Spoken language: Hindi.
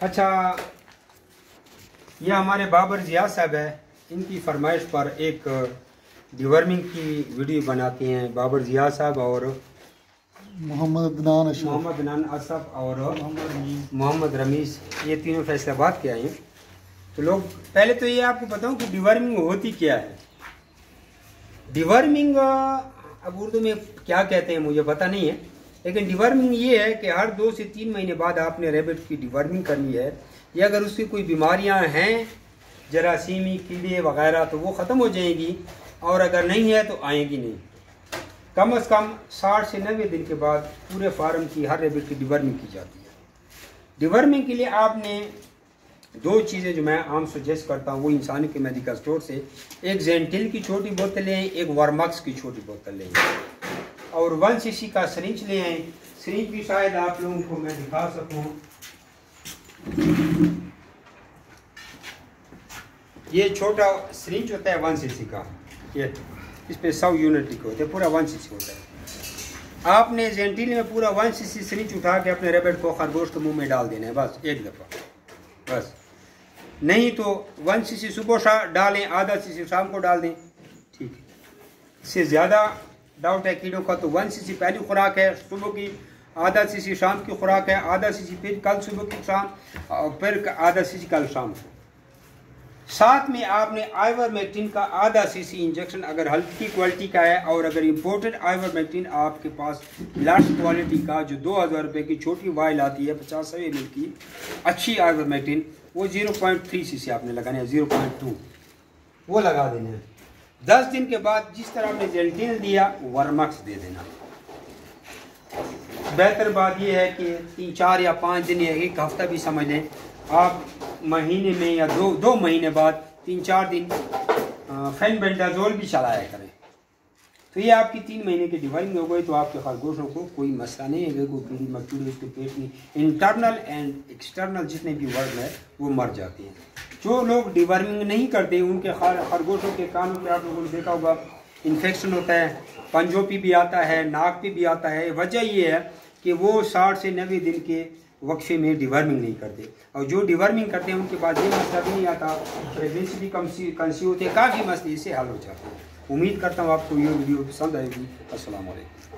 अच्छा, यह हमारे बाबर जिया साहब है, इनकी फरमाइश पर एक डिवर्मिंग की वीडियो बनाते हैं बाबर जिया साहब और मोहम्मद अदनान अशरफ और मोहम्मद रमीज़, ये तीनों फैसलाबाद के आए हैं। तो लोग पहले तो ये आपको बताऊं कि डिवर्मिंग होती क्या है। डिवर्मिंग अब उर्दू में क्या कहते हैं मुझे पता नहीं है, लेकिन डिवर्मिंग ये है कि हर 2 से 3 महीने बाद आपने रैबिट की डिवर्मिंग करनी है, या अगर उसकी कोई बीमारियां हैं जरासीमी कीड़े वगैरह तो वो ख़त्म हो जाएंगी, और अगर नहीं है तो आएंगी नहीं। कम से कम 60 से 90 दिन के बाद पूरे फार्म की हर रैबिट की डिवर्मिंग की जाती है। डिवर्मिंग के लिए आपने 2 चीज़ें जो मैं आम सजेस्ट करता हूँ वो इंसानी के मेडिकल स्टोर से, एक जेंटिल की छोटी बोतल लें, एक वर्मक्स की छोटी बोतल लें और 1 cc का सरिंज ले आए। सरिंज भी शायद आप लोगों को मैं दिखा सकूँ। ये छोटा सरिंज होता है 1 cc का, ये इस पे 100 यूनिट लिखे होते हैं, पूरा 1 cc होता है। आपने जेंटिल में पूरा 1 cc सरिंज उठा के अपने रैबिट को खरगोश के मुंह में डाल देना है, बस एक दफ़ा, बस। नहीं तो 1 cc सुबह डालें, आधा cc शाम को डाल दें, ठीक है। इससे ज़्यादा डाउट है कीड़ों का तो 1 cc पहली खुराक है सुबह की, आधा cc शाम की खुराक है, आधा cc फिर कल सुबह की शाम, और फिर आधा cc कल शाम को। साथ में आपने आइवरमेक्टिन का आधा cc इंजेक्शन अगर हल्की क्वालिटी का है, और अगर इम्पोर्टेड आइवरमेक्टिन आपके पास लार्ज क्वालिटी का जो 2000 रुपये की छोटी वाइल आती है 50 ml की अच्छी आइवरमेक्टिन, वो 0.3 cc आपने लगाना है, 0.2 वो लगा देना है। 10 दिन के बाद जिस तरह आपने जेंटिल दिया वर्मक्स दे देना। बेहतर बात यह है कि 3, 4 या 5 दिन या 1 हफ्ता भी समझ लें आप, महीने में या 2 महीने बाद 3-4 दिन फेनबेंडाजोल भी चलाया करें। तो ये आपकी 3 महीने की डिवर्मिंग हो गई, तो आपके खरगोशों को कोई मसला नहीं है, कोई कीड़ी मकोड़े उसके पेट में इंटरनल एंड एक्सटर्नल जितने भी वर्ड है वो मर जाते हैं। जो लोग डिवर्मिंग नहीं करते उनके खरगोशों के कानों पे आप लोगों ने देखा होगा इन्फेक्शन होता है, पंजों पे भी आता है, नाक पे भी आता है। वजह ये है कि वो 60 से 90 दिन के वक्फे में डिवर्मिंग नहीं करते, और जो डिवर्मिंग करते हैं उनके पास ये मसला भी नहीं आता, प्रेगनेंसी भी कंसीव होते हैं, काफ़ी मसले इससे हल हो जाते हैं। उम्मीद करता हूँ आपको ये वीडियो पसंद आएगी। अस्सलाम वालेकुम।